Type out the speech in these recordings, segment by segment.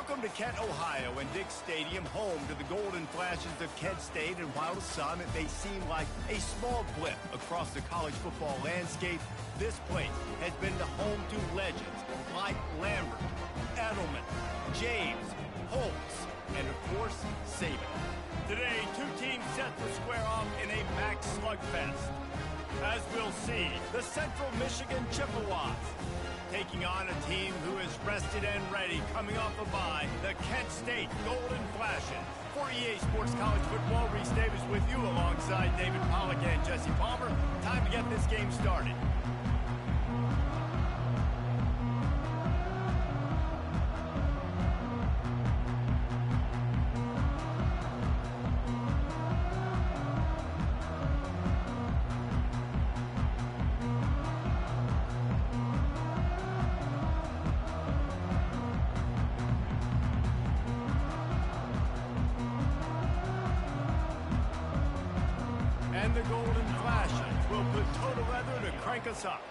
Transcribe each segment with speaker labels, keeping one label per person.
Speaker 1: Welcome to Kent, Ohio, and Dick Stadium, home to the Golden Flashes of Kent State. And while to some it may seem like a small blip across the college football landscape, this place has been the home to legends like Lambert, Edelman, James, Holtz, and of course, Saban. Today, two teams set to square off in a MAC slugfest. As we'll see, the Central Michigan Chippewas taking on a team who is rested and ready, coming off a bye, the Kent State Golden Flashes. For EA Sports College Football, Reese Davis with you alongside David Pollack and Jesse Palmer. Time to get this game started. And the Golden Flashes will put total leather to crank us up.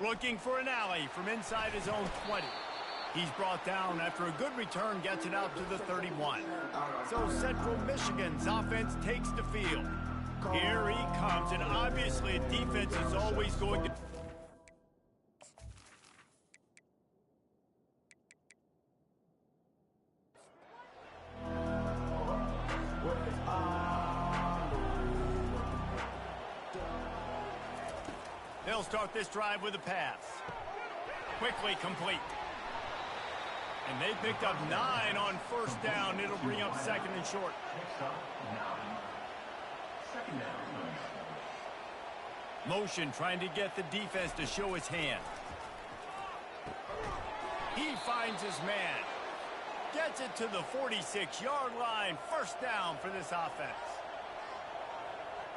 Speaker 1: Looking for an alley from inside his own 20. He's brought down after a good return, gets it out to the 31. So Central Michigan's offense takes the field. Here he comes, and obviously defense is always going to... They'll start this drive with a pass. Quickly complete. And they picked up 9 on first down. It'll bring up second and short. Motion trying to get the defense to show his hand. He finds his man. Gets it to the 46-yard line. First down for this offense.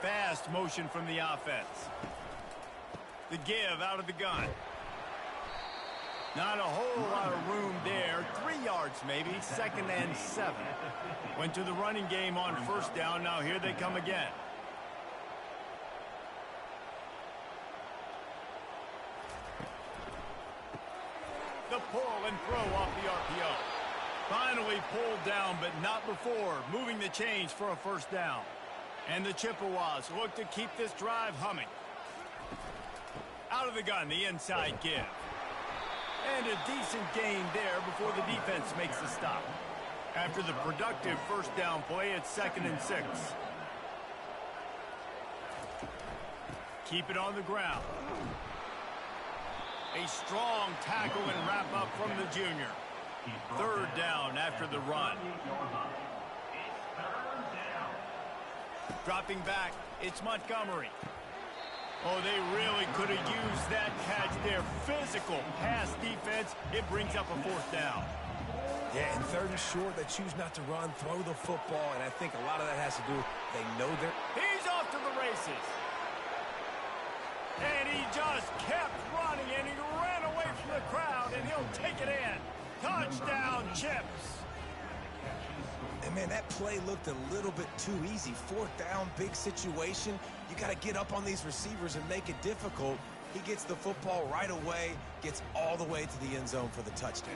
Speaker 1: Fast motion from the offense. The give out of the gun. Not a whole lot of room there. 3 yards maybe. Second and 7. Went to the running game on first down. Now here they come again. The pull and throw off the RPO. Finally pulled down, but not before. Moving the chains for a first down. And the Chippewas look to keep this drive humming. Out of the gun, the inside give. And a decent gain there before the defense makes the stop. After the productive first down play, it's second and 6. Keep it on the ground. A strong tackle and wrap up from the junior. Third down after the run. Dropping back, it's Montgomery. Oh, they really could have used that catch there. Physical pass defense. It brings up a fourth down.
Speaker 2: Yeah, and third and short, they choose not to run, throw the football, and I think a lot of that has to do with they know they're...
Speaker 1: He's off to the races. And he just kept running, and he ran away from the crowd, and he'll take it in. Touchdown, Chips.
Speaker 2: And, man, that play looked a little bit too easy. Fourth down, big situation. You got to get up on these receivers and make it difficult. He gets the football right away, gets all the way to the end zone for the touchdown.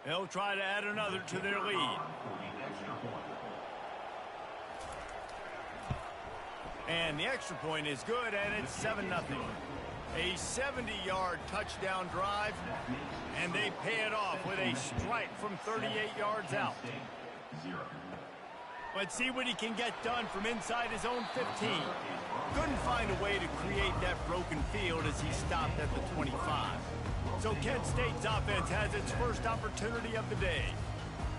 Speaker 1: They'll try to add another to their lead. And the extra point is good, and it's 7-0. A 70-yard touchdown drive, and they pay it off with a strike from 38 yards out. Let's see what he can get done from inside his own 15. Couldn't find a way to create that broken field as he stopped at the 25. So Kent State's offense has its first opportunity of the day.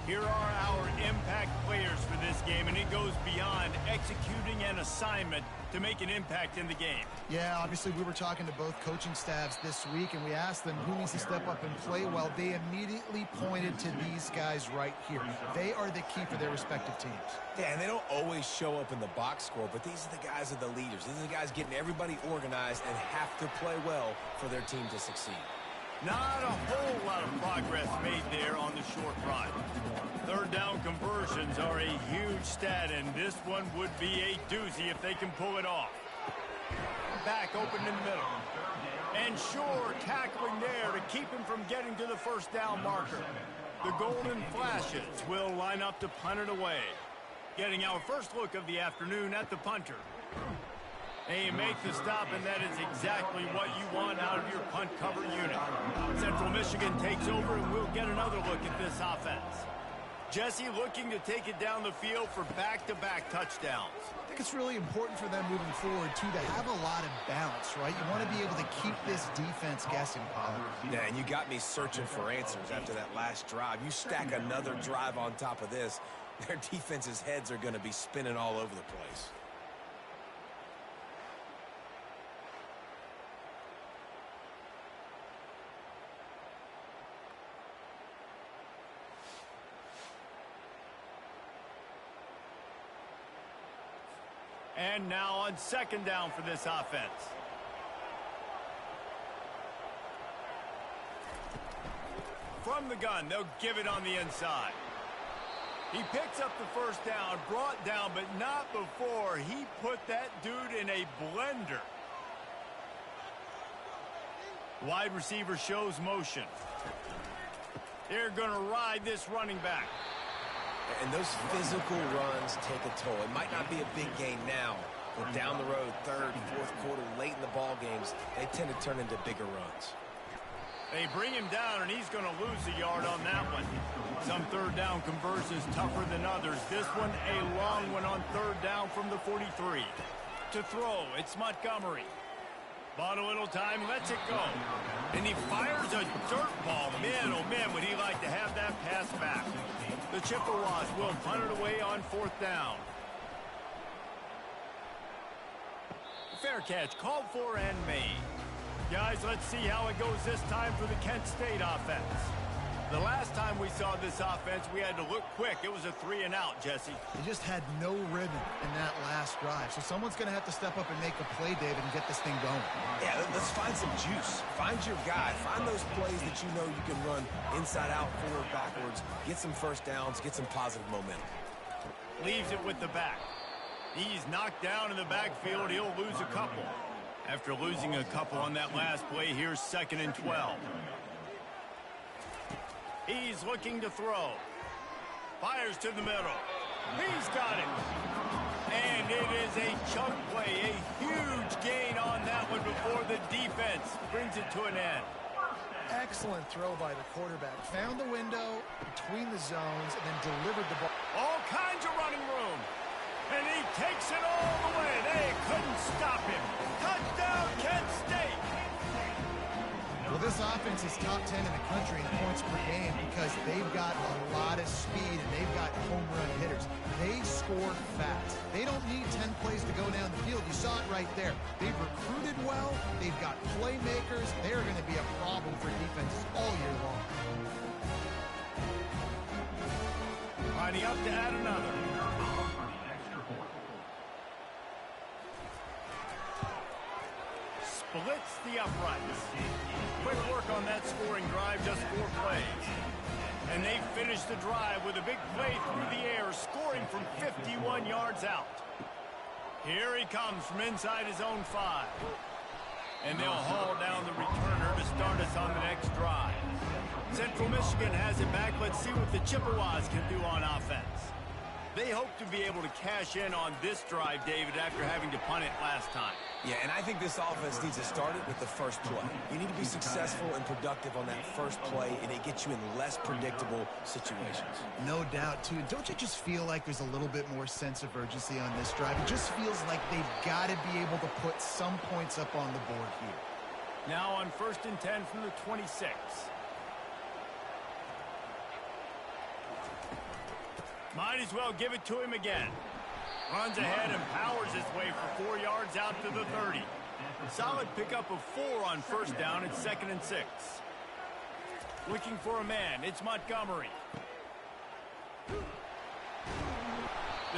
Speaker 1: Here are our impact players for this game, and it goes beyond executing an assignment to make an impact in the game.
Speaker 3: Yeah, obviously we were talking to both coaching staffs this week, and we asked them who needs to step up and play well. They immediately pointed to these guys right here. They are the key for their respective teams.
Speaker 2: Yeah, and they don't always show up in the box score, but these are the guys that are the leaders. These are the guys getting everybody organized and have to play well for their team to succeed.
Speaker 1: Not a whole lot of progress made there on the short run. Third down conversions are a huge stat, and this one would be a doozy if they can pull it off. Back open in the middle. And Shore tackling there to keep him from getting to the first down marker. The Golden Flashes will line up to punt it away. Getting our first look of the afternoon at the punter. They make the stop, and that is exactly what you want out of your punt cover unit. Central Michigan takes over, and we'll get another look at this offense. Jesse looking to take it down the field for back-to-back touchdowns.
Speaker 3: I think it's really important for them moving forward, too, to have a lot of balance, right? You want to be able to keep this defense guessing, Pollard.
Speaker 2: Yeah, and you got me searching for answers after that last drive. You stack another drive on top of this, their defense's heads are going to be spinning all over the place.
Speaker 1: And now on second down for this offense. From the gun, they'll give it on the inside. He picks up the first down, brought down, but not before he put that dude in a blender. Wide receiver shows motion. They're going to ride this running back.
Speaker 2: And those physical runs take a toll. It might not be a big gain now, but down the road, third, fourth quarter, late in the ball games, they tend to turn into bigger runs.
Speaker 1: They bring him down, and he's going to lose a yard on that one. Some third down conversions tougher than others. This one, a long one on third down from the 43. To throw, it's Montgomery. Bought a little time, lets it go. And he fires a dirt ball. Man, oh man, would he like to have that pass back. The Chippewas will punt it away on fourth down. Fair catch, called for and made. Guys, let's see how it goes this time for the Kent State offense. The last time we saw this offense, we had to look quick. It was a 3-and-out, Jesse.
Speaker 3: They just had no rhythm in that last drive. So someone's going to have to step up and make a play, David, and get this thing going.
Speaker 2: Yeah, let's find some juice. Find your guy. Find those plays that you know you can run inside out, forward, backwards. Get some first downs. Get some positive momentum.
Speaker 1: Leaves it with the back. He's knocked down in the backfield. He'll lose a couple. After losing a couple on that last play, here's 2nd and 12. He's looking to throw. Fires to the middle. He's got it. And it is a chunk play, a huge gain on that one before the defense brings it to an end.
Speaker 3: Excellent throw by the quarterback. Found the window between the zones and then delivered the ball.
Speaker 1: All kinds of running room. And he takes it all the way. They couldn't stop him. Touchdown, Kent State.
Speaker 3: Well, this offense is top 10 in the country in points per game because they've got a lot of speed and they've got home run hitters. They score fast. They don't need 10 plays to go down the field. You saw it right there. They've recruited well. They've got playmakers. They're going to be a problem for defenses all year long.
Speaker 1: Lining up to add another. Splits the uprights. Quick work on that scoring drive, just 4 plays. And they finish the drive with a big play through the air, scoring from 51 yards out. Here he comes from inside his own 5. And they'll haul down the returner to start us on the next drive. Central Michigan has it back. Let's see what the Chippewas can do on offense. They hope to be able to cash in on this drive, David, after having to punt it last time.
Speaker 2: Yeah, and I think this offense needs to start it with the first play. You need to be successful and productive on that first play, and it gets you in less predictable situations.
Speaker 3: No doubt, too. Don't you just feel like there's a little bit more sense of urgency on this drive? It just feels like they've got to be able to put some points up on the board here.
Speaker 1: Now on 1st and 10 from the 26. Might as well give it to him again. Runs ahead and powers his way for 4 yards out to the 30. Solid pickup of 4 on first down. It's 2nd and 6. Looking for a man. It's Montgomery. The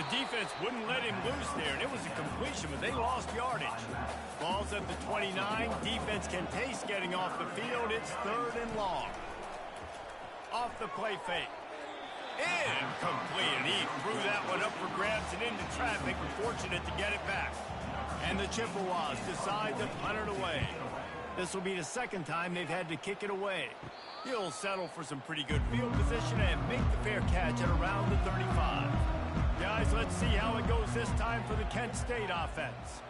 Speaker 1: defense wouldn't let him loose there, and it was a completion, but they lost yardage. Ball's at the 29. Defense can taste getting off the field. It's 3rd and long. Off the play fake. Incomplete, and he threw that one up for grabs and into traffic. Fortunate to get it back. And the Chippewas decide to punt it away. This will be the 2nd time they've had to kick it away. He'll settle for some pretty good field position and make the fair catch at around the 35. Guys, let's see how it goes this time for the Kent State offense.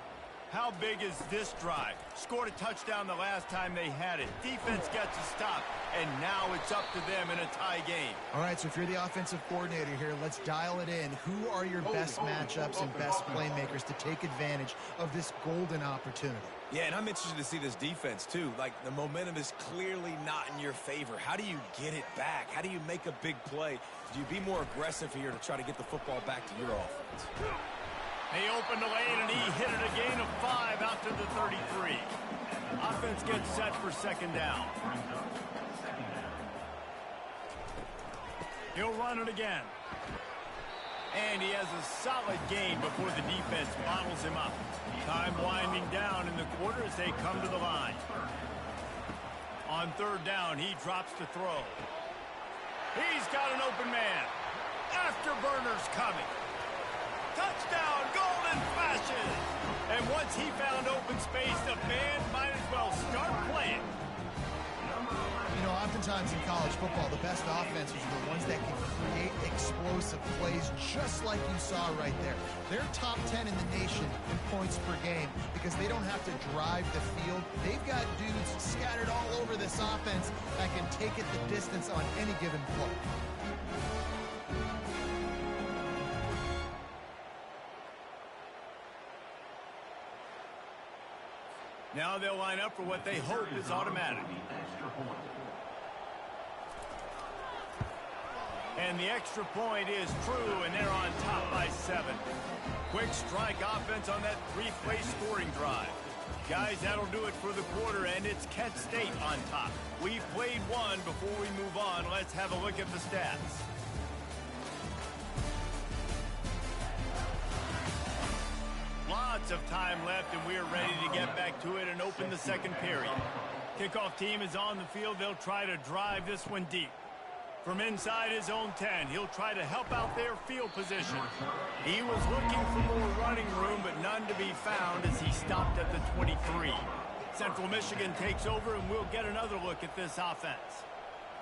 Speaker 1: How big is this drive? Scored a touchdown the last time they had it. Defense gets a stop, and now it's up to them in a tie game.
Speaker 3: All right, so if you're the offensive coordinator here, let's dial it in. Who are your best matchups and best playmakers to take advantage of this golden opportunity?
Speaker 2: Yeah, and I'm interested to see this defense, too. Like, the momentum is clearly not in your favor. How do you get it back? How do you make a big play? Do you be more aggressive here to try to get the football back to your offense?
Speaker 1: He opened the lane, and he hit it a gain of 5 out to the 33. Offense gets set for 2nd down. He'll run it again. And he has a solid gain before the defense bottles him up. Time winding down in the quarter as they come to the line. On 3rd down, he drops to throw. He's got an open man. Afterburner's coming. Touchdown, Golden Flashes! And once he found open space, the band might as well start playing.
Speaker 3: You know, oftentimes in college football, the best offenses are the ones that can create explosive plays just like you saw right there. They're top 10 in the nation in points per game because they don't have to drive the field. They've got dudes scattered all over this offense that can take it the distance on any given play.
Speaker 1: Now they'll line up for what they hope is automatic. And the extra point is true, and they're on top by 7. Quick strike offense on that 3-play scoring drive. Guys, that'll do it for the quarter, and it's Kent State on top. We've played one. Before we move on, let's have a look at the stats. Lots of time left, and we're ready to get back to it and open the second period. Kickoff team is on the field. They'll try to drive this one deep. From inside his own 10, he'll try to help out their field position. He was looking for more running room, but none to be found as he stopped at the 23. Central Michigan takes over, and we'll get another look at this offense.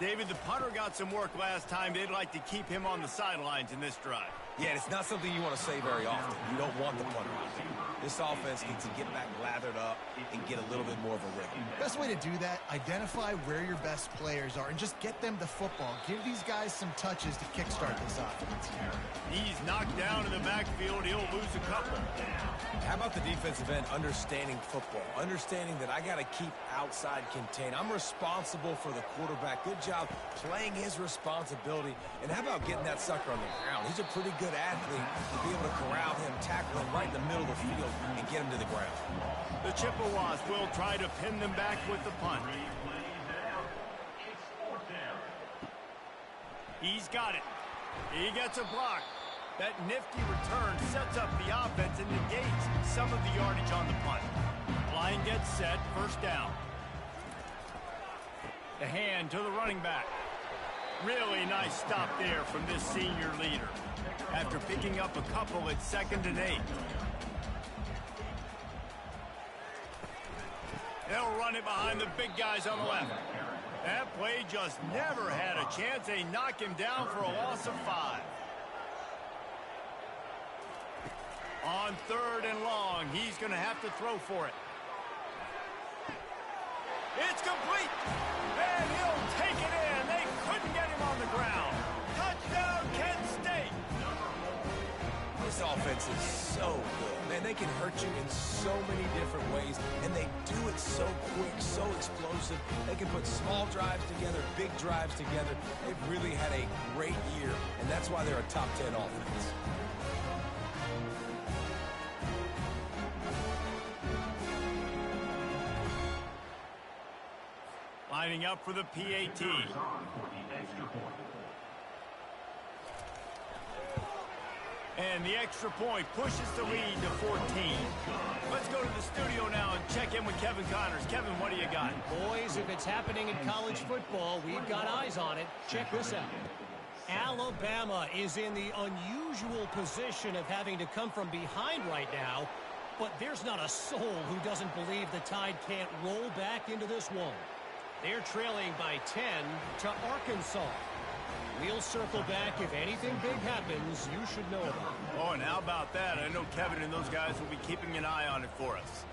Speaker 1: David, the punter got some work last time. They'd like to keep him on the sidelines in this drive.
Speaker 2: Yeah, it's not something you want to say very often. You don't want the punter out there. This offense needs to get back lathered up and get a little bit more of a rhythm.
Speaker 3: Best way to do that, identify where your best players are and just get them the football. Give these guys some touches to kickstart this offense.
Speaker 1: He's knocked down in the backfield. He'll lose a couple.
Speaker 2: How about the defensive end understanding football? Understanding that I got to keep outside contained. I'm responsible for the quarterback. Good job playing his responsibility. And how about getting that sucker on the ground? He's a pretty good athlete to be able to corral him, tackle him right in the middle of the field, and get him to the ground.
Speaker 1: The Chippewas will try to pin them back with the punt. He's got it. He gets a block. That nifty return sets up the offense and negates some of the yardage on the punt. Line gets set, first down. The hand to the running back. Really nice stop there from this senior leader. After picking up a couple, it's 2nd and 8. They'll run it behind the big guys on the left. That play just never had a chance. They knock him down for a loss of 5. On 3rd and long, he's going to have to throw for it. It's complete. And he'll take it in. They couldn't get him on the ground. Touchdown, Kent State.
Speaker 2: This offense is so good. Man, they can hurt you in so many different ways, and they do it so quick, so explosive. They can put small drives together, big drives together. They've really had a great year, and that's why they're a top 10 offense.
Speaker 1: Lining up for the PAT. And the extra point pushes the lead to 14. Let's go to the studio now and check in with Kevin Connors. Kevin, what do you got?
Speaker 4: Boys, if it's happening in college football, we've got eyes on it. Check this out. Alabama is in the unusual position of having to come from behind right now, but there's not a soul who doesn't believe the Tide can't roll back into this one. They're trailing by 10 to Arkansas. We'll circle back. If anything big happens, you should know about it.
Speaker 1: Oh, and how about that? I know Kevin and those guys will be keeping an eye on it for us.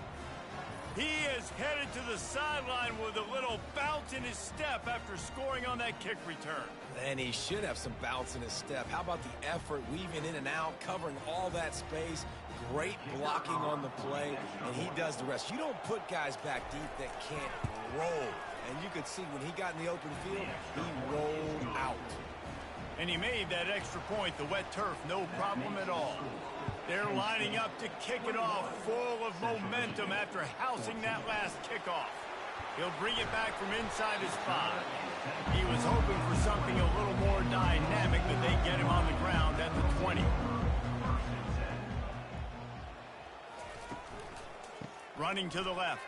Speaker 1: He is headed to the sideline with a little bounce in his step after scoring on that kick return.
Speaker 2: And he should have some bounce in his step. How about the effort, weaving in and out, covering all that space, great blocking on the play, and he does the rest. You don't put guys back deep that can't roll. And you could see when he got in the open field, he rolled out.
Speaker 1: And he made that extra point, the wet turf, no problem at all. They're lining up to kick it off, full of momentum after housing that last kickoff. He'll bring it back from inside his 5. He was hoping for something a little more dynamic, but they get him on the ground at the 20. Running to the left.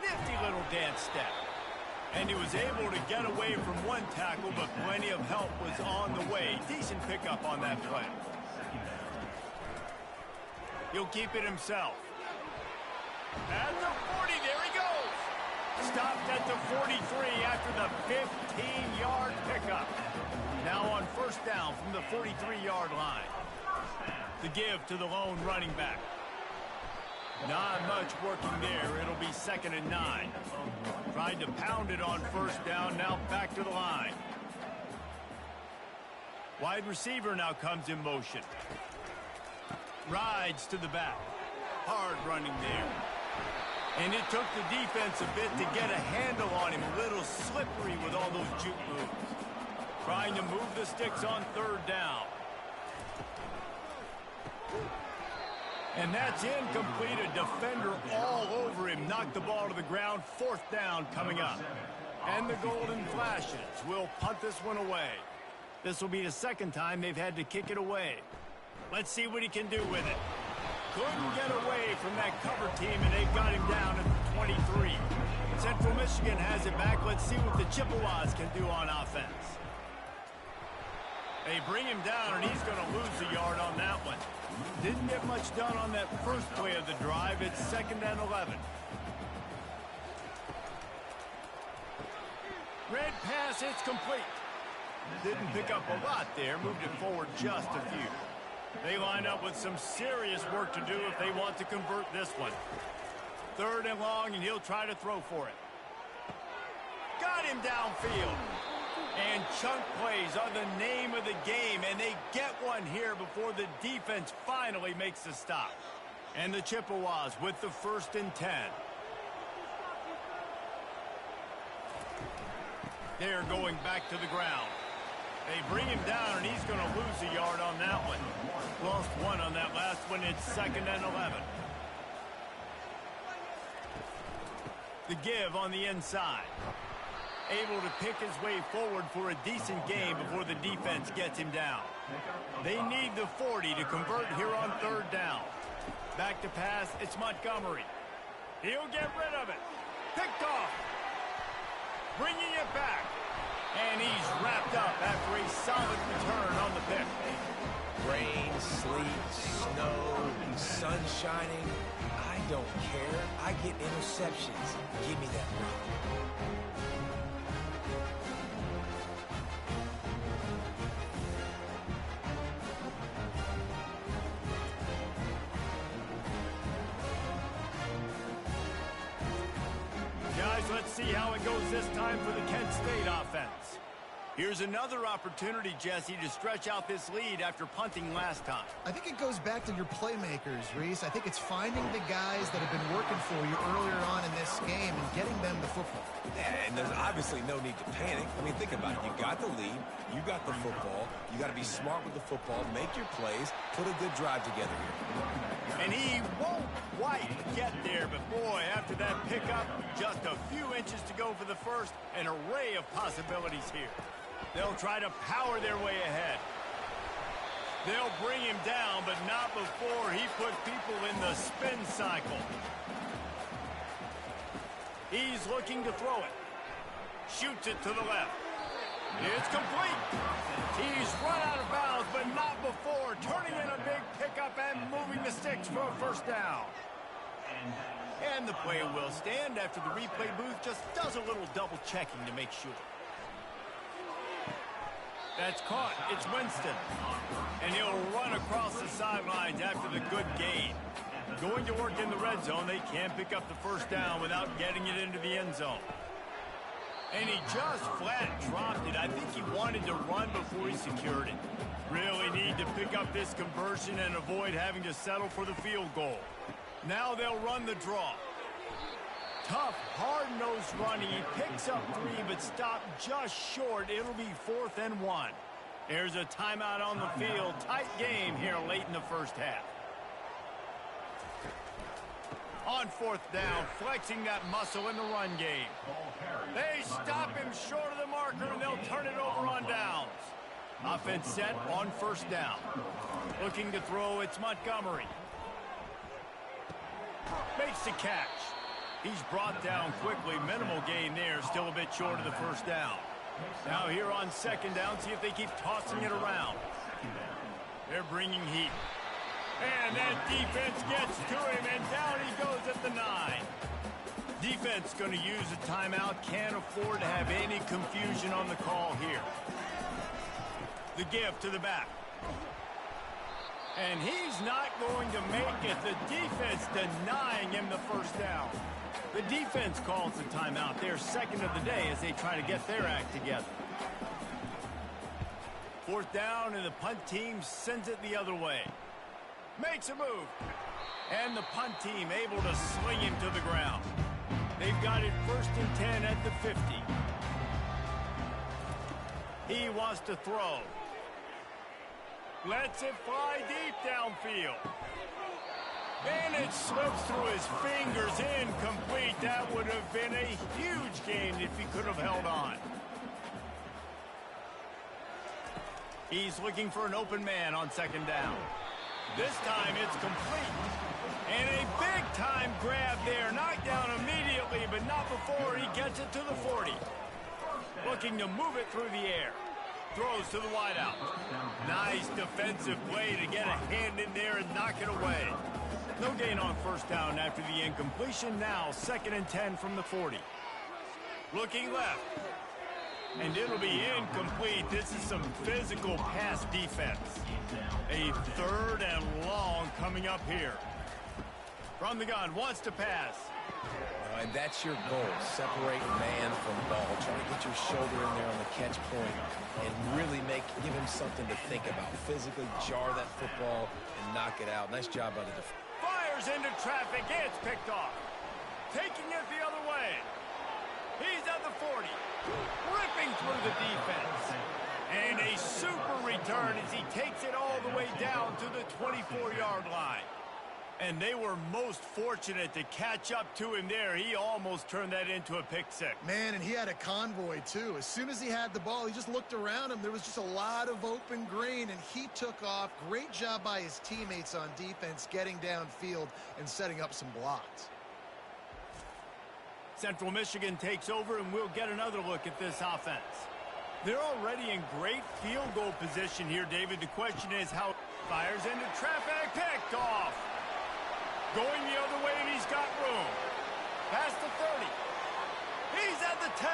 Speaker 1: Nifty little dance step. And he was able to get away from one tackle, but plenty of help was on the way. Decent pickup on that play. He'll keep it himself. At the 40, there he goes. Stopped at the 43 after the 15-yard pickup. Now on first down from the 43-yard line. The give to the lone running back. Not much working there. It'll be 2nd and 9. Tried to pound it on first down. Now back to the line. Wide receiver now comes in motion. Rides to the back. Hard running there. And it took the defense a bit to get a handle on him. A little slippery with all those juke moves. Trying to move the sticks on third down. And that's incomplete. A defender all over him. Knocked the ball to the ground. 4th down coming up. And the Golden Flashes will punt this one away. This will be the 2nd time they've had to kick it away. Let's see what he can do with it. Couldn't get away from that cover team, and they've got him down at the 23. Central Michigan has it back. Let's see what the Chippewas can do on offense. They bring him down, and he's going to lose a yard on that one. Didn't get much done on that first play of the drive. It's 2nd and 11. Red pass, it's complete. Didn't pick up a lot there. Moved it forward just a few. They line up with some serious work to do if they want to convert this one. 3rd and long, and he'll try to throw for it. Got him downfield. And chunk plays are the name of the game, and they get one here before the defense finally makes the stop. And the Chippewas with the 1st and 10. They're going back to the ground. They bring him down, and he's going to lose a yard on that one. Lost 1 on that last one. It's 2nd and 11. The give on the inside. Able to pick his way forward for a decent game before the defense gets him down. They need the 40 to convert here on 3rd down. Back to pass, it's Montgomery. He'll get rid of it. Picked off. Bringing it back. And he's wrapped up after a solid return on the pick.
Speaker 2: Rain, sleet, snow, sun shining. I don't care. I get interceptions. Give me that rock.
Speaker 1: Let's see how it goes this time for the Kent State offense. Here's another opportunity, Jesse, to stretch out this lead after punting last time.
Speaker 3: I think it goes back to your playmakers, Reese. I think it's finding the guys that have been working for you earlier on in this game and getting them the football.
Speaker 2: And there's obviously no need to panic. I mean, think about it. You got the lead. You got the football. You got to be smart with the football. Make your plays. Put a good drive together here.
Speaker 1: And he won't quite get there, but boy, after that pickup, just a few inches to go for the first. An array of possibilities here. They'll try to power their way ahead. They'll bring him down, but not before he put people in the spin cycle. He's looking to throw it. Shoots it to the left. It's complete. He's run out of bounds, but not before turning in a big pickup and moving the sticks for a 1st down. And the play will stand after the replay booth just does a little double checking to make sure. That's caught. It's Winston. And he'll run across the sidelines after the good gain. Going to work in the red zone. They can't pick up the 1st down without getting it into the end zone. And he just flat dropped it. I think he wanted to run before he secured it. Really need to pick up this conversion and avoid having to settle for the field goal. Now they'll run the draw. Tough, hard-nosed running. He picks up 3, but stopped just short. It'll be 4th and 1. There's a timeout on the field. Tight game here late in the first half. On 4th down, flexing that muscle in the run game. They stop him short of the marker, and they'll turn it over on downs. Offense set on 1st down. Looking to throw, it's Montgomery. Makes the catch. He's brought down quickly. Minimal gain there. Still a bit short of the 1st down. Now here on 2nd down, see if they keep tossing it around. They're bringing heat. And that defense gets to him, and down he goes at the 9. Defense going to use a timeout. Can't afford to have any confusion on the call here. The give to the back. And he's not going to make it. The defense denying him the first down. The defense calls the timeout. Their second of the day as they try to get their act together. Fourth down, and the punt team sends it the other way. Makes a move. And the punt team able to sling him to the ground. They've got it 1st and 10 at the 50. He wants to throw. Lets it fly deep downfield. And it slips through his fingers, incomplete. That would have been a huge gain if he could have held on. He's looking for an open man on 2nd down. This time it's complete. And a big-time grab there. Knocked down immediately, but not before he gets it to the 40. Looking to move it through the air. Throws to the wideout. Nice defensive play to get a hand in there and knock it away. No gain on 1st down after the incompletion. Now 2nd and 10 from the 40. Looking left. And it'll be incomplete. This is some physical pass defense. A 3rd and long coming up here. From the gun, wants to pass.
Speaker 2: And that's your goal. Separate man from ball. Try to get your shoulder in there on the catch point and really give him something to think about. Physically jar that football and knock it out. Nice job by the defense.
Speaker 1: Fires into traffic. It's picked off. Taking it the other way. He's at the 40. Ripping through the defense. And a super return as he takes it all the way down to the 24-yard line. And they were most fortunate to catch up to him there. He almost turned that into a pick six.
Speaker 3: Man, and he had a convoy, too. As soon as he had the ball, he just looked around him. There was just a lot of open green, and he took off. Great job by his teammates on defense, getting downfield and setting up some blocks.
Speaker 1: Central Michigan takes over, and we'll get another look at this offense. They're already in great field goal position here, David. The question is how fires into traffic. Picked off. Going the other way, and he's got room. Past the 30. He's at the 10.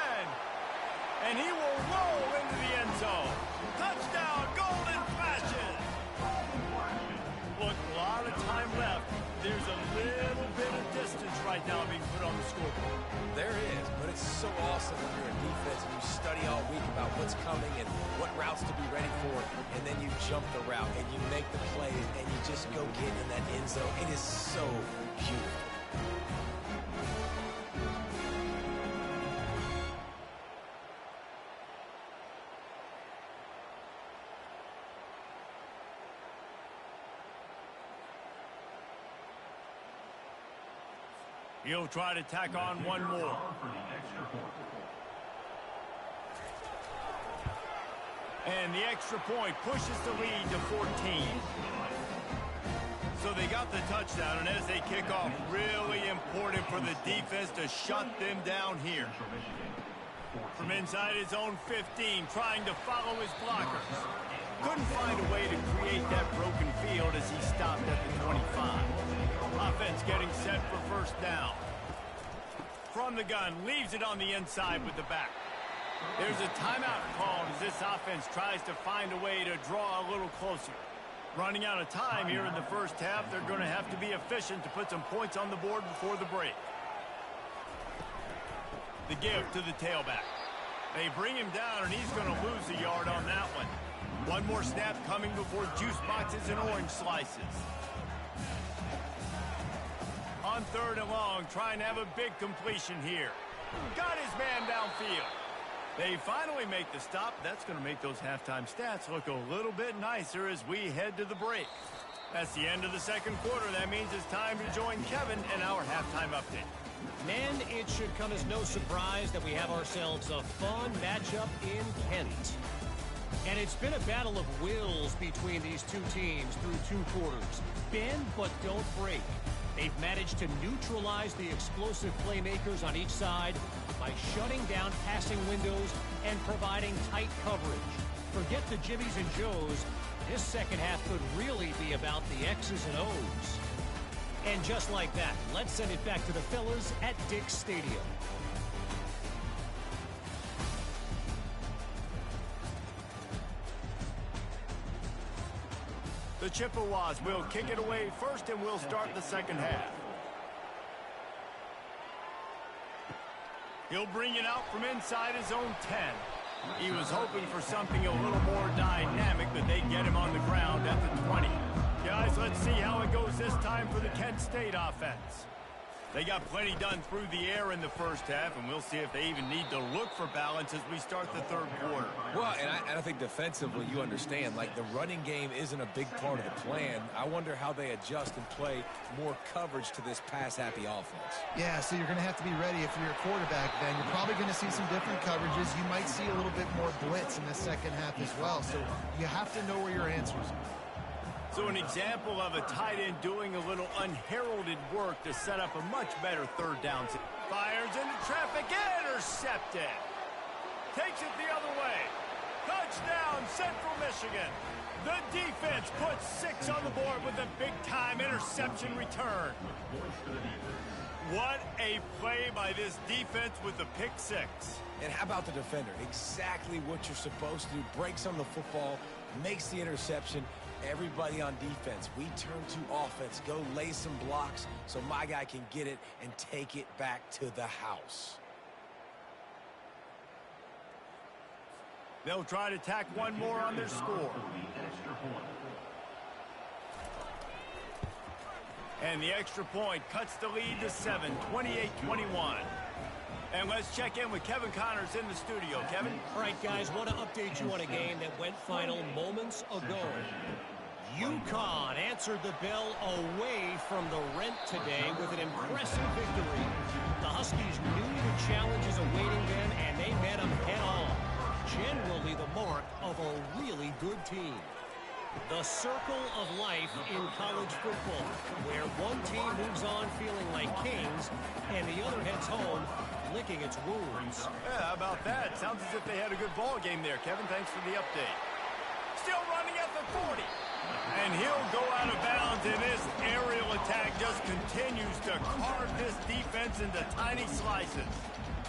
Speaker 1: And he will roll into the end zone. Touchdown, Golden Flashes. Look, a lot of time left. There's a little bit of distance right now being put on the scoreboard.
Speaker 2: There is, but it's so awesome when you're in defense and you study all week about what's coming and what routes to be ready for, and then you jump the route and you make the play and you just go get in that end zone. It is so beautiful.
Speaker 1: He'll try to tack on one more. And the extra point pushes the lead to 14. So they got the touchdown, and as they kick off, really important for the defense to shut them down here. From inside his own 15, trying to follow his blockers. Couldn't find a way to create that broken field as he stopped at the 25. Offense getting set for 1st down. From the gun, leaves it on the inside with the back. There's a timeout called as this offense tries to find a way to draw a little closer. Running out of time here in the 1st half, they're going to have to be efficient to put some points on the board before the break. The give to the tailback. They bring him down, and he's going to lose a yard on that one. One more snap coming before juice boxes and orange slices. On 3rd and long, trying to have a big completion here. Got his man downfield. They finally make the stop. That's going to make those halftime stats look a little bit nicer as we head to the break. That's the end of the 2nd quarter. That means it's time to join Kevin in our halftime update.
Speaker 4: Men, it should come as no surprise that we have ourselves a fun matchup in Kent. And it's been a battle of wills between these two teams through 2 quarters. Bend but don't break. They've managed to neutralize the explosive playmakers on each side by shutting down passing windows and providing tight coverage. Forget the Jimmies and Joes. This 2nd half could really be about the X's and O's. And just like that, let's send it back to the fellas at Dick's Stadium.
Speaker 1: The Chippewas will kick it away first, and we'll start the second half. He'll bring it out from inside his own 10. He was hoping for something a little more dynamic, but they get him on the ground at the 20. Guys, let's see how it goes this time for the Kent State offense. They got plenty done through the air in the first half, and we'll see if they even need to look for balance as we start the third quarter.
Speaker 2: Well, and I think defensively, you understand, like the running game isn't a big part of the plan. I wonder how they adjust and play more coverage to this pass-happy offense.
Speaker 3: Yeah, so you're going to have to be ready if you're a quarterback, then. You're probably going to see some different coverages. You might see a little bit more blitz in the second half as well, so you have to know where your answers are.
Speaker 1: So an example of a tight end doing a little unheralded work to set up a much better third down. Fires into traffic, intercepted. Takes it the other way. Touchdown, Central Michigan. The defense puts 6 on the board with a big-time interception return. What a play by this defense with the pick 6.
Speaker 2: And how about the defender? Exactly what you're supposed to do. Breaks on the football, makes the interception. Everybody on defense, we turn to offense. Go lay some blocks so my guy can get it and take it back to the house.
Speaker 1: They'll try to tack one more on their score. And the extra point cuts the lead to 7, 28-21. And let's check in with Kevin Connors in the studio. Kevin?
Speaker 4: All right, guys, want to update you on a game that went final moments ago. UConn answered the bell away from the Rent today with an impressive victory. The Huskies knew the challenges awaiting them, and they met them head-on. Generally the mark of a really good team. The circle of life in college football, where one team moves on feeling like kings, and the other heads home licking its wounds.
Speaker 1: Yeah, how about that? Sounds as if they had a good ball game there, Kevin. Thanks for the update. Still running at the 40. And he'll go out of bounds, and this aerial attack just continues to carve this defense into tiny slices.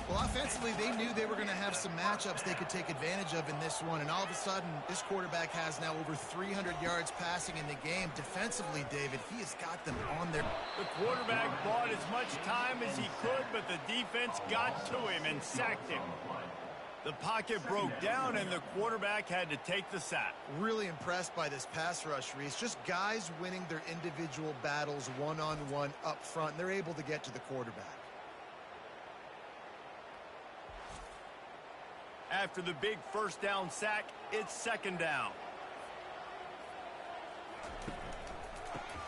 Speaker 3: Well, offensively, they knew they were going to have some matchups they could take advantage of in this one, and all of a sudden, this quarterback has now over 300 yards passing in the game. Defensively, David, he has got them on their...
Speaker 1: The quarterback bought as much time as he could, but the defense got to him and sacked him. The pocket broke down, and the quarterback had to take the sack.
Speaker 3: Really impressed by this pass rush, Reese. Just guys winning their individual battles one-on-one up front. They're able to get to the quarterback.
Speaker 1: After the big first down sack, it's second down.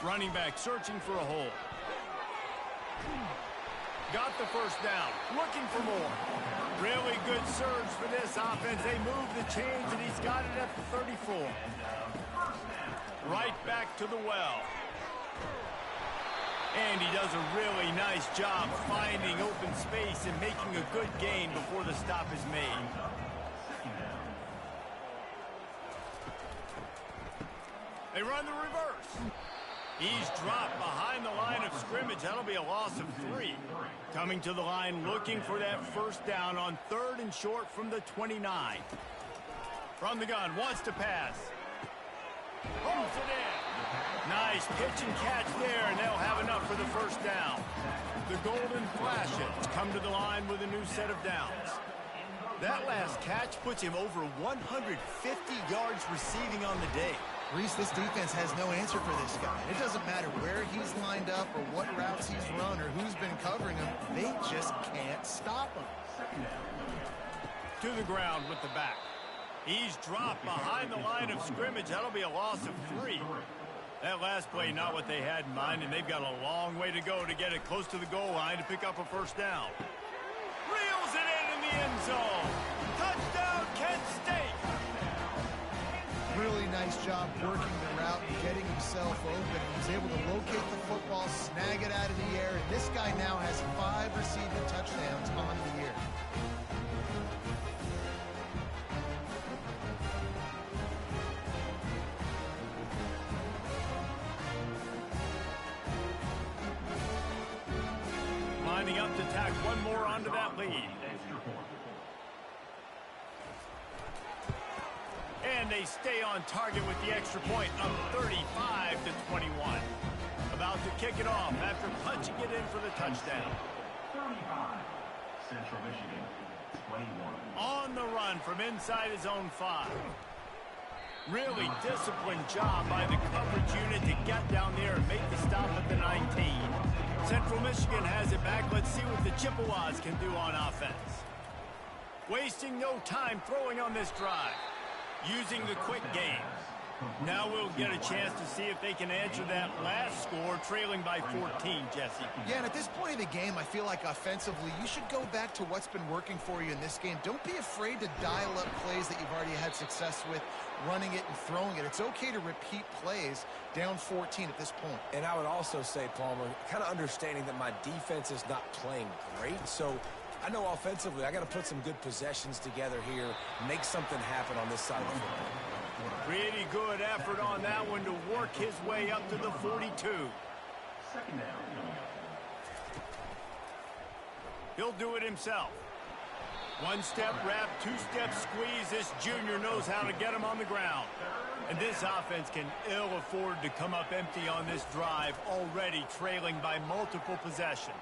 Speaker 1: Running back searching for a hole. Got the first down, looking for more. Really good surge for this offense. They move the chains, and he's got it at the 34. Right back to the well. And he does a really nice job finding open space and making a good gain before the stop is made. They run the reverse. He's dropped behind the line of scrimmage. That'll be a loss of 3. Coming to the line looking for that first down on 3rd and short from the 29. From the gun, wants to pass. Pulls it in. Nice pitch and catch there, and they'll have enough for the first down. The Golden Flashes come to the line with a new set of downs. That last catch puts him over 150 yards receiving on the day.
Speaker 3: Reese, this defense has no answer for this guy. It doesn't matter where he's lined up or what routes he's run or who's been covering him. They just can't stop him.
Speaker 1: To the ground with the back. He's dropped behind the line of scrimmage. That'll be a loss of 3. That last play, not what they had in mind, and they've got a long way to go to get it close to the goal line to pick up a first down. Reels it in the end zone. Touchdown, Kent State.
Speaker 3: Really nice job working the route and getting himself open. He was able to locate the football, snag it out of the air, and this guy now has 5 receiving touchdowns on the year.
Speaker 1: Lining up to tack one more onto that lead. And they stay on target with the extra point, up 35-21. About to kick it off after punching it in for the touchdown.
Speaker 5: 35, Central Michigan, 21.
Speaker 1: On the run from inside his own 5. Really disciplined job by the coverage unit to get down there and make the stop at the 19. Central Michigan has it back. Let's see what the Chippewas can do on offense. Wasting no time throwing on this drive. Using the quick game. Now we'll get a chance to see if they can answer that last score, trailing by 14, Jesse.
Speaker 3: Yeah, and at this point of the game, I feel like offensively, you should go back to what's been working for you in this game. Don't be afraid to dial up plays that you've already had success with, running it and throwing it. It's okay to repeat plays down 14 at this point.
Speaker 2: And I would also say, Palmer, kind of understanding that my defense is not playing great, so I know offensively I got to put some good possessions together here, make something happen on this side of the football.
Speaker 1: Pretty good effort on that one to work his way up to the 42.
Speaker 5: Second down.
Speaker 1: He'll do it himself. One-step wrap, two-step squeeze. This junior knows how to get him on the ground. And this offense can ill afford to come up empty on this drive, already trailing by multiple possessions.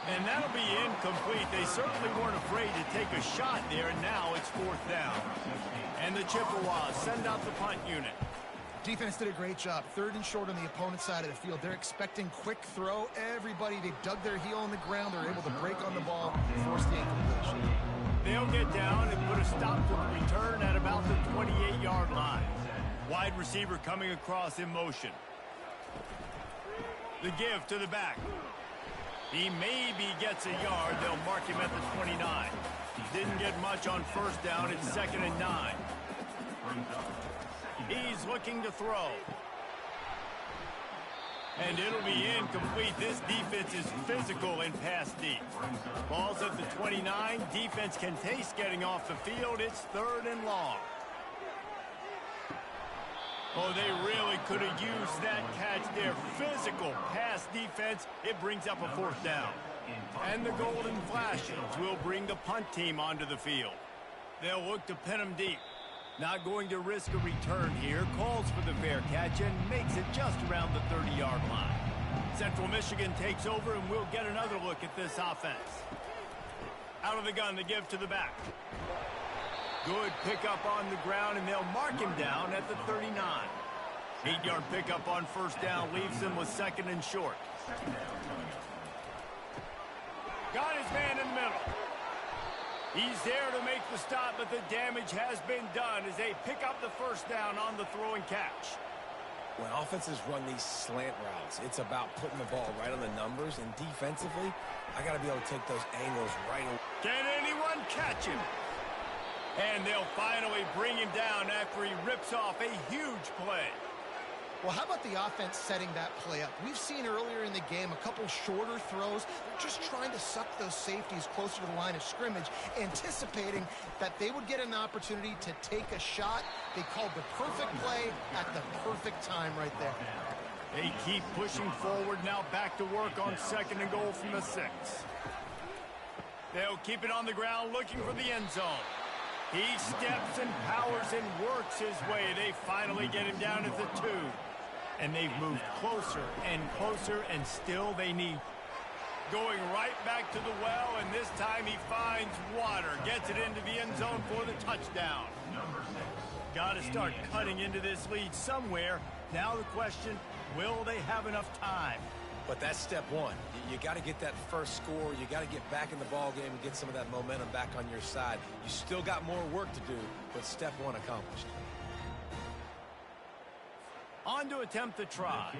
Speaker 1: And that'll be incomplete. They certainly weren't afraid to take a shot there, and now it's 4th down. And the Chippewas send out the punt unit.
Speaker 3: Defense did a great job. 3rd and short on the opponent's side of the field. They're expecting quick throw. Everybody, they dug their heel on the ground. They're able to break on the ball, force the incompletion.
Speaker 1: They'll get down and put a stop to the return at about the 28-yard line. Wide receiver coming across in motion. The give to the back. He maybe gets a yard. They'll mark him at the 29. Didn't get much on 1st down. It's 2nd and 9. He's looking to throw. And it'll be incomplete. This defense is physical and pass deep. Ball's at the 29. Defense can taste getting off the field. It's 3rd and long. Oh, they really could have used that catch there. Physical pass defense. It brings up a 4th down. And the Golden Flashes will bring the punt team onto the field. They'll look to pin them deep. Not going to risk a return here. Calls for the fair catch and makes it just around the 30-yard line. Central Michigan takes over, and we'll get another look at this offense. Out of the gun, the give to the back. Good pickup on the ground, and they'll mark him down at the 39. 8-yard pickup on 1st down leaves him with 2nd and short. Got his man in the middle. He's there to make the stop, but the damage has been done as they pick up the 1st down on the throw and catch.
Speaker 2: When offenses run these slant routes, it's about putting the ball right on the numbers, and defensively, I got to be able to take those angles right away.
Speaker 1: Can anyone catch him? And they'll finally bring him down after he rips off a huge play.
Speaker 3: Well, how about the offense setting that play up? We've seen earlier in the game a couple shorter throws. They're just trying to suck those safeties closer to the line of scrimmage, anticipating that they would get an opportunity to take a shot. They called the perfect play at the perfect time right there.
Speaker 1: They keep pushing forward, now back to work on 2nd and goal from the 6. They'll keep it on the ground looking for the end zone. He steps and powers and works his way. They finally get him down at the 2. And they've moved closer and closer, and still they need. Going right back to the well, and this time he finds water. Gets it into the end zone for the touchdown. Got to start cutting into this lead somewhere. Now the question, will they have enough time?
Speaker 2: But that's step one. You got to get that first score. You got to get back in the ball game and get some of that momentum back on your side. You still got more work to do, but step one accomplished.
Speaker 1: On to attempt the try.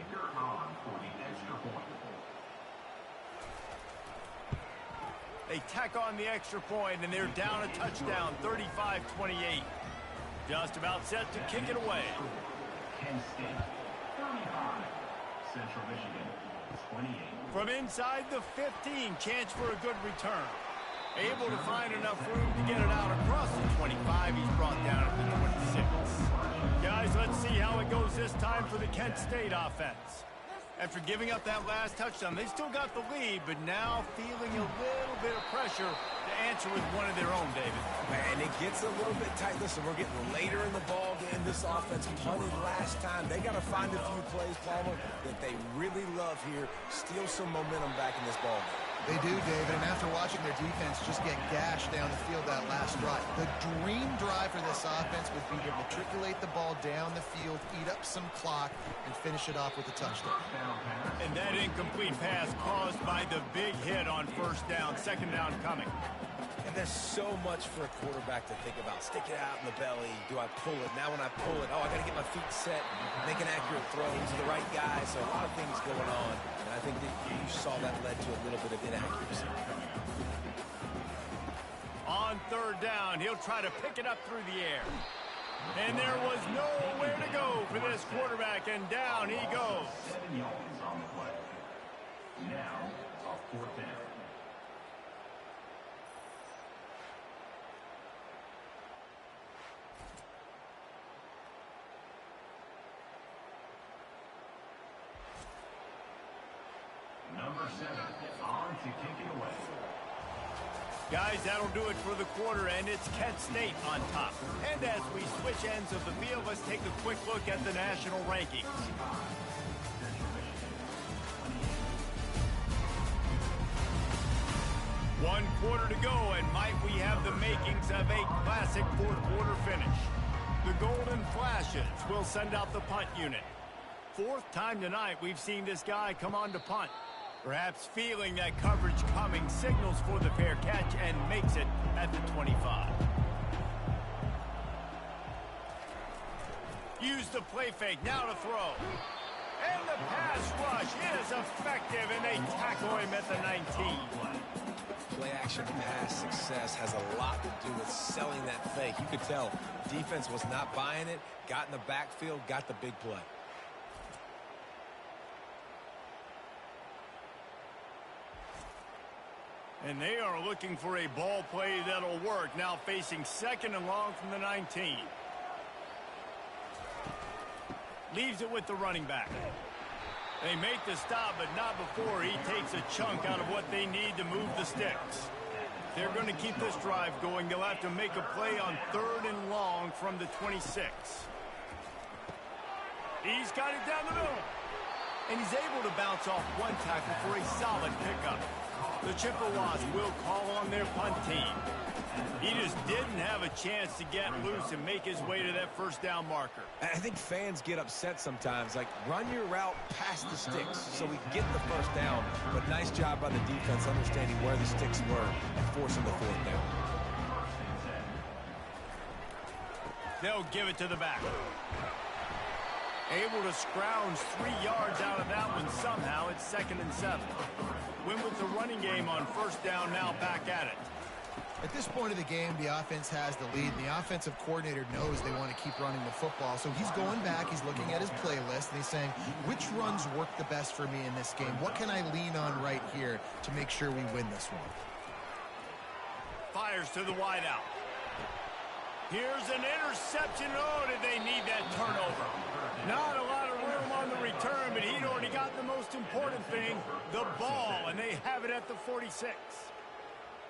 Speaker 1: They tack on the extra point, and they're down a touchdown, 35-28. Just about set to kick it away.
Speaker 5: Kent State, 35. Central Michigan, 28.
Speaker 1: From inside the 15, chance for a good return. Able to find enough room to get it out across the 25. He's brought down at the 26. Guys, let's see how it goes this time for the Kent State offense. After giving up that last touchdown, they still got the lead, but now feeling a little bit of pressure to answer with one of their own, David.
Speaker 2: Man, it gets a little bit tight. Listen, we're getting later in the ball game. This offense punted last time. They got to find a few plays, Palmer, that they really love here. Steal some momentum back in this ball game.
Speaker 3: They do, David, and after watching their defense just get gashed down the field that last drive, the dream drive for this offense would be to matriculate the ball down the field, eat up some clock, and finish it off with a touchdown.
Speaker 1: And that incomplete pass caused by the big hit on first down, second down coming.
Speaker 2: And there's so much for a quarterback to think about. Stick it out in the belly. Do I pull it? Now when I pull it, I got to get my feet set, make an accurate throw to the right guy. So a lot of things going on. And I think that you saw that led to a little bit of inaccuracy.
Speaker 1: On third down, he'll try to pick it up through the air. And there was nowhere to go for this quarterback, and down he goes.
Speaker 5: 7 yards on the play. Now, a fourth down. Number 7, on to kick it away.
Speaker 1: Guys, that'll do it for the quarter, and it's Kent State on top. And as we switch ends of the field, let's take a quick look at the national rankings. One quarter to go, and might we have the makings of a classic fourth quarter finish. The Golden Flashes will send out the punt unit. Fourth time tonight we've seen this guy come on to punt. Perhaps feeling that coverage coming, signals for the fair catch and makes it at the 25. Use the play fake, now to throw. And the pass rush is effective, and they tackle him at the 19.
Speaker 2: Play action pass success has a lot to do with selling that fake. You could tell defense was not buying it, got in the backfield, got the big play.
Speaker 1: And they are looking for a ball play that'll work. Now facing second and long from the 19. Leaves it with the running back. They make the stop, but not before he takes a chunk out of what they need to move the sticks. They're going to keep this drive going. They'll have to make a play on third and long from the 26. He's got it down the middle. And he's able to bounce off one tackle for a solid pickup. The Chippewas will call on their punt team. He just didn't have a chance to get loose and make his way to that first down marker.
Speaker 2: I think fans get upset sometimes. Like, run your route past the sticks so we get the first down. But nice job by the defense understanding where the sticks were and forcing the fourth down.
Speaker 1: They'll give it to the back. Able to scrounge 3 yards out of that one somehow. It's second and 7. Win with the running game on first down, now back at it.
Speaker 3: At this point of the game, the offense has the lead. The offensive coordinator knows they want to keep running the football. So he's going back, he's looking at his playlist, and he's saying, which runs work the best for me in this game? What can I lean on right here to make sure we win this one?
Speaker 1: Fires to the wideout. Here's an interception. Oh, did they need that turnover? Not a lot of room on the return, but he'd already got the most important thing, the ball, and they have it at the 46.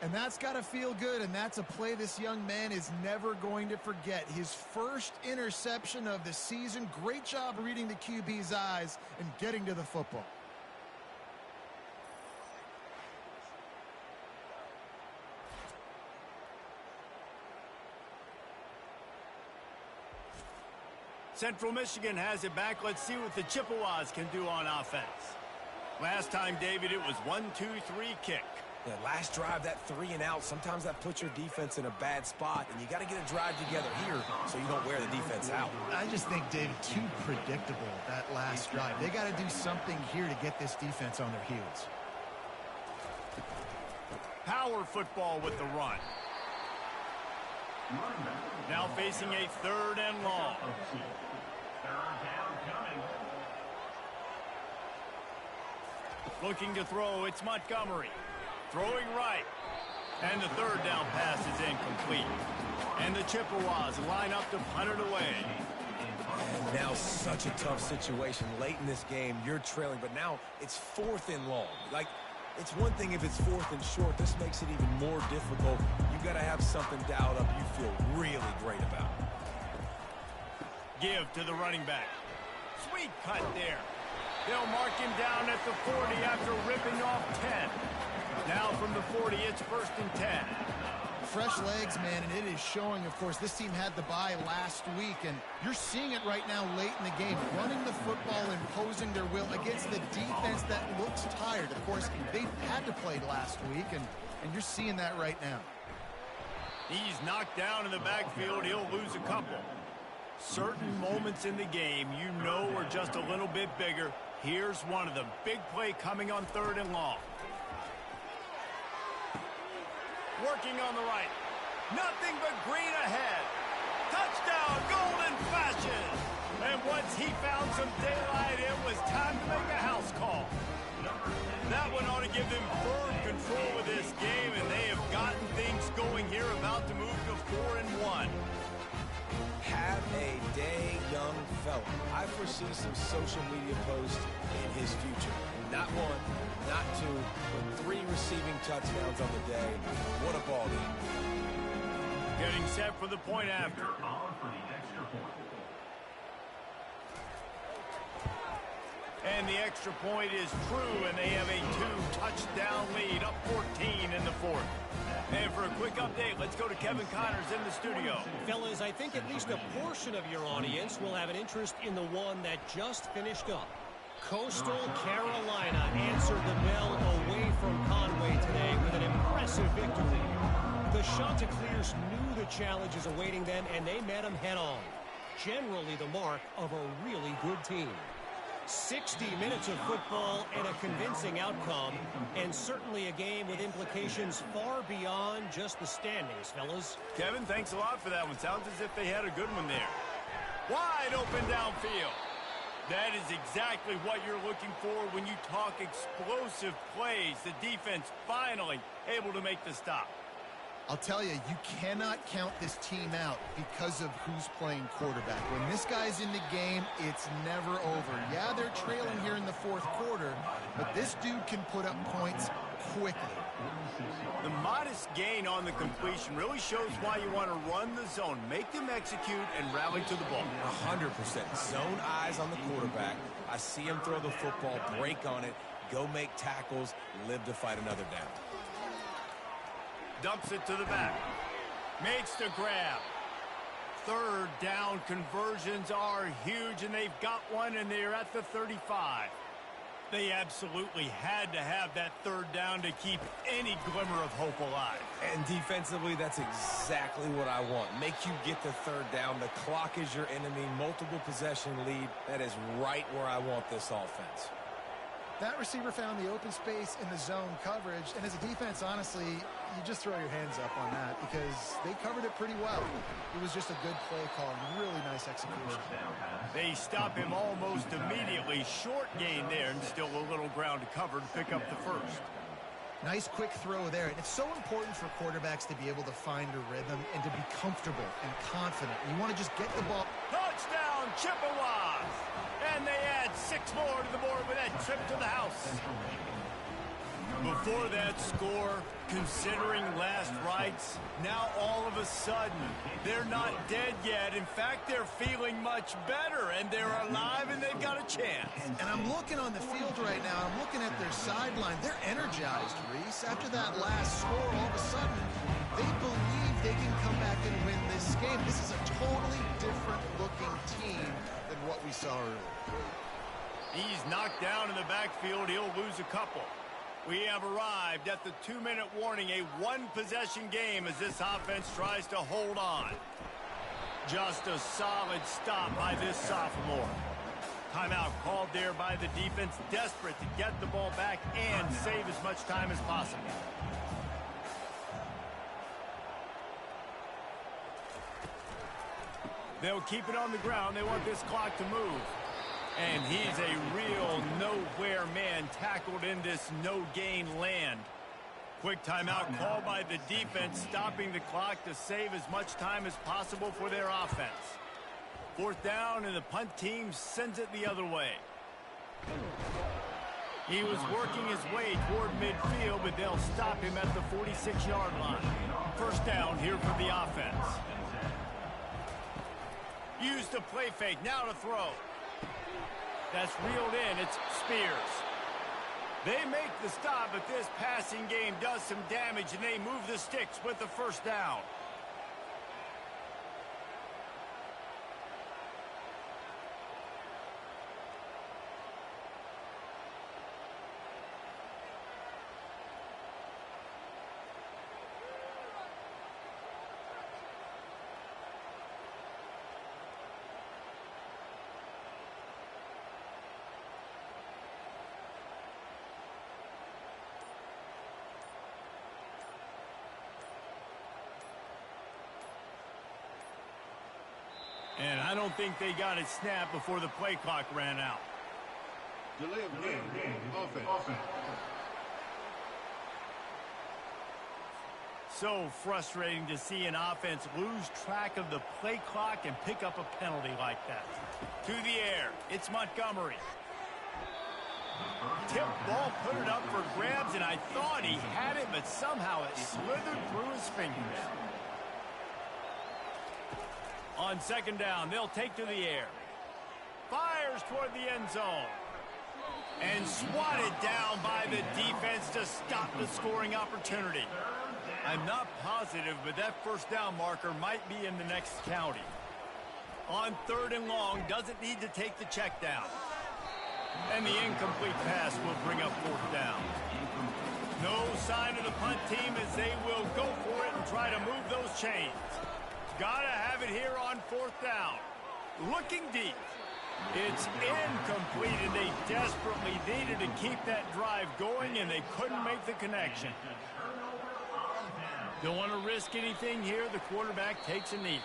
Speaker 3: And that's got to feel good, and that's a play this young man is never going to forget. His first interception of the season. Great job reading the QB's eyes and getting to the football.
Speaker 1: Central Michigan has it back. Let's see what the Chippewas can do on offense. Last time, David, it was 1-2-3 kick.
Speaker 2: Yeah, last drive, that 3 and out, sometimes that puts your defense in a bad spot, and you got to get a drive together here so you don't wear the defense out.
Speaker 3: I just think, David, too predictable, that last drive. They got to do something here to get this defense on their heels.
Speaker 1: Power football with the run. Now facing a third and long.
Speaker 5: Third down coming.
Speaker 1: Looking to throw, it's Montgomery. Throwing right. And the third down pass is incomplete. And the Chippewas line up to punt it away.
Speaker 2: And Now such a tough situation late in this game. You're trailing, but now it's 4th and long. Like, it's one thing if it's 4th and short. This makes it even more difficult. You got to have something dialed up you feel really great about.
Speaker 1: Give to the running back. Sweet cut there. They'll mark him down at the 40 after ripping off 10. Now from the 40, it's 1st and 10.
Speaker 3: Fresh legs, man, and it is showing. Of course, this team had the bye last week, and you're seeing it right now late in the game. Running the football, imposing their will against the defense that looks tired. Of course, they had to play last week, and you're seeing that right now.
Speaker 1: He's knocked down in the backfield. He'll lose a couple. Certain moments in the game you know are just a little bit bigger. Here's one of them. Big play coming on 3rd and long. Working on the right. Nothing but green ahead. Touchdown, Golden Flashes. And once he found some daylight, it was time to make a house call. That one ought to give them firm control of this game, and they have gotten things going here, about to move to 4 and 1.
Speaker 2: Have a day, young fella. I foresee some social media posts in his future. Not 1, not 2, but 3 receiving touchdowns on the day. What a ball game.
Speaker 1: Getting set for the point after.
Speaker 5: On for the extra point.
Speaker 1: And the extra point is true, and they have a 2-touchdown lead, up 14 in the 4th. And for a quick update, let's go to Kevin Connors in the studio.
Speaker 4: Fellas, I think at least a portion of your audience will have an interest in the one that just finished up. Coastal Carolina answered the bell away from Conway today with an impressive victory. The Chanticleers knew the challenges awaiting them, and they met them head-on. Generally the mark of a really good team. 60 minutes of football and a convincing outcome, and certainly a game with implications far beyond just the standings, fellas.
Speaker 1: Kevin, thanks a lot for that one. Sounds as if they had a good one there. Wide open downfield. That is exactly what you're looking for when you talk explosive plays. The defense finally able to make the stop.
Speaker 3: I'll tell you, you cannot count this team out because of who's playing quarterback. When this guy's in the game, it's never over. Yeah, they're trailing here in the 4th quarter, but this dude can put up points quickly.
Speaker 1: The modest gain on the completion really shows why you want to run the zone. Make them execute and rally to the ball.
Speaker 2: 100%. Zone eyes on the quarterback. I see him throw the football, break on it, go make tackles, live to fight another down.
Speaker 1: Dumps it to the back. Makes the grab. 3rd down conversions are huge, and they've got one, and they're at the 35. They absolutely had to have that 3rd down to keep any glimmer of hope alive.
Speaker 2: And defensively, that's exactly what I want. Make you get the 3rd down. The clock is your enemy. Multiple possession lead. That is right where I want this offense.
Speaker 3: That receiver found the open space in the zone coverage, and as a defense, honestly, you just throw your hands up on that because they covered it pretty well. It was just a good play call and really nice execution.
Speaker 1: They stop him almost immediately. Short gain there, and still a little ground to cover to pick up the 1st.
Speaker 3: Nice quick throw there. And it's so important for quarterbacks to be able to find a rhythm and to be comfortable and confident. You want to just get the ball.
Speaker 1: Touchdown, Chippewas! And they add 6 more to the board with that trip to the house. Before that score, considering last rites, now all of a sudden, they're not dead yet. In fact, they're feeling much better, and they're alive, and they've got a chance.
Speaker 3: And I'm looking on the field right now. I'm looking at their sideline. They're energized, Reese. After that last score, all of a sudden, they believe they can come back and win this game. This is a totally different-looking team than what we saw earlier.
Speaker 1: He's knocked down in the backfield. He'll lose a couple. We have arrived at the 2-minute warning, a 1-possession game as this offense tries to hold on. Just a solid stop by this sophomore. Timeout called there by the defense, desperate to get the ball back and save as much time as possible. They'll keep it on the ground. They want this clock to move. And he's a real nowhere man, tackled in this no-gain land. Quick timeout called by the defense, stopping the clock to save as much time as possible for their offense. 4th down, and the punt team sends it the other way. He was working his way toward midfield, but they'll stop him at the 46-yard line. 1st down here for the offense. Use the play fake, now to throw. That's reeled in, it's Spears. They make the stop, but this passing game does some damage, and they move the sticks with the 1st down. And I don't think they got it snapped before the play clock ran out.
Speaker 6: Delay of game. Offense.
Speaker 1: So frustrating to see an offense lose track of the play clock and pick up a penalty like that. To the air, it's Montgomery. Tip ball, put it up for grabs, and I thought he had it, but somehow it slithered through his fingers. On 2nd down, they'll take to the air. Fires toward the end zone. And swatted down by the defense to stop the scoring opportunity. I'm not positive, but that 1st down marker might be in the next county. On 3rd and long, doesn't need to take the check down. And the incomplete pass will bring up 4th down. No sign of the punt team as they will go for it and try to move those chains. Gotta have it here on 4th down. Looking deep. It's incomplete, and they desperately needed to keep that drive going, and they couldn't make the connection. Don't want to risk anything here. The quarterback takes a knee.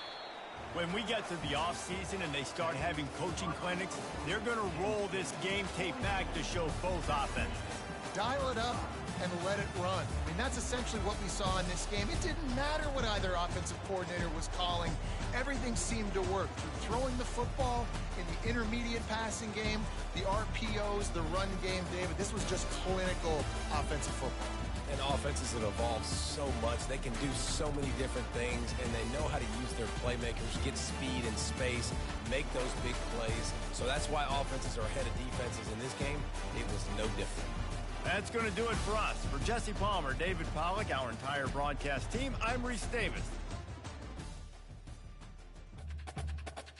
Speaker 1: When we get to the offseason and they start having coaching clinics, they're going to roll this game tape back to show both offenses.
Speaker 3: Dial it up and let it run. I mean, that's essentially what we saw in this game. It didn't matter what either offensive coordinator was calling. Everything seemed to work. Through throwing the football, in the intermediate passing game, the RPOs, the run game, David, this was just clinical offensive football.
Speaker 2: And offenses have evolved so much. They can do so many different things, and they know how to use their playmakers, get speed and space, make those big plays. So that's why offenses are ahead of defenses in this game. It was no different.
Speaker 1: That's going to do it for us. For Jesse Palmer, David Pollack, our entire broadcast team, I'm Reese Davis.